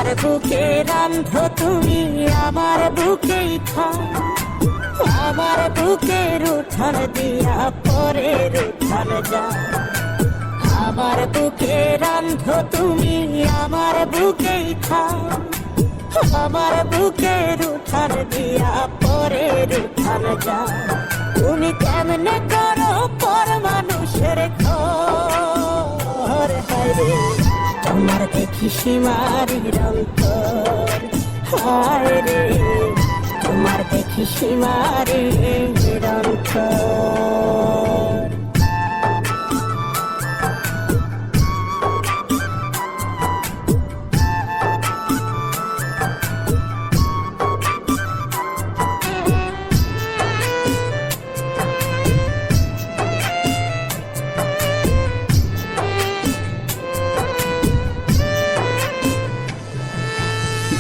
আমার বুকে রান্ধো তুমি, আমার বুকেই খাও, আমার বুকের উঠান দিয়া পরের উঠান যাও। আমার বুকে রান্ধো তুমি, আমার বুকেই খাও, আমার বুকের উঠান দিয়া পরের উঠান যাও। তুমি কেমনে করো পর মানুষের ঘর, হায়রে তোমার দেখি সীমারির অন্তর, হায়রে তোমার দেখি সীমারির অন্তর।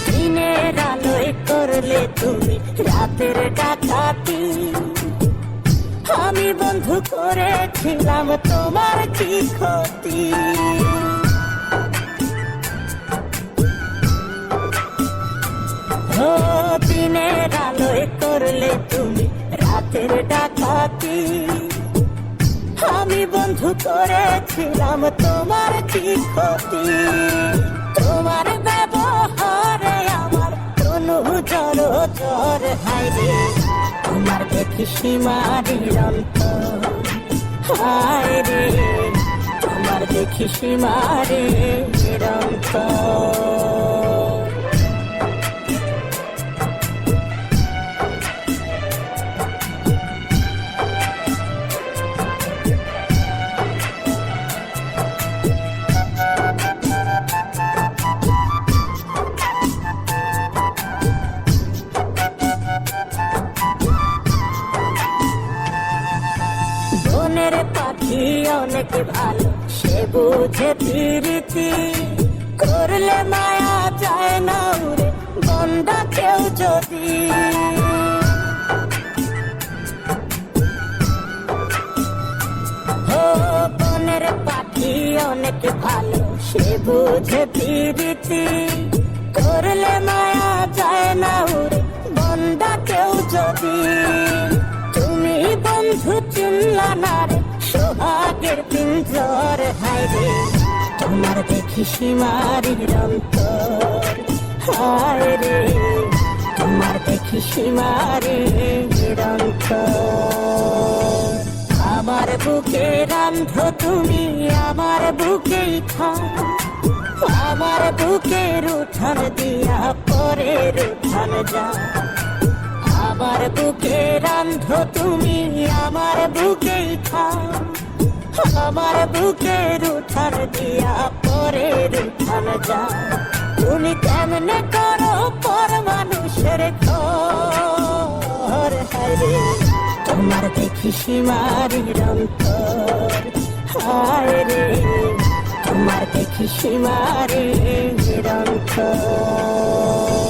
দিনের আলোয় করলে তুমি রাতের ডাকাতি, আমি বন্ধু করেছিলাম তোমার কি ক্ষতি। ও দিনের আলোয় করলে তুমি রাতের ডাকাতি, আমি বন্ধু করেছিলাম তোমার কি ক্ষতি। তোমার ব্যবহারে আমার তনু জ্বর জ্বর, হায়রে তোমার দেখি সীমারির অন্তর, হায়রে তোমার দেখি সীমারির অন্তর। বনের পাখি অনেক ভালো, সে বুঝে প্রীতি, করলে মায়া যায় না উড়ে বন্দা কেউ যদি। ও বনের পাখি অনেক ভালো, সে বুঝে প্রীতি, করলে মায়া যায় না উড়ে বন্দা কেউ যদি। তুমি বন্ধু চিনলা না রে সোহাগের পিঞ্জর, হায়রে তোমার দেখি সীমারির অন্তর, হায়রে তোমার দেখি সীমারির অন্তর। আমার বুকে রান্ধো তুমি, আমার বুকেই খাও, আমার বুকের উঠান দিয়া পরের উঠান যাও। আমার বুকে রান্ধো তুমি, আমার বুকেই খাও, আমার বুকের উঠান দিয়া পরের উঠান যাও। তুমি কেমনে করো পর মানুষের ঘর, হায়রে তোমার দেখি সীমারির অন্তর, হায়রে তোমার দেখি সীমারির অন্তর।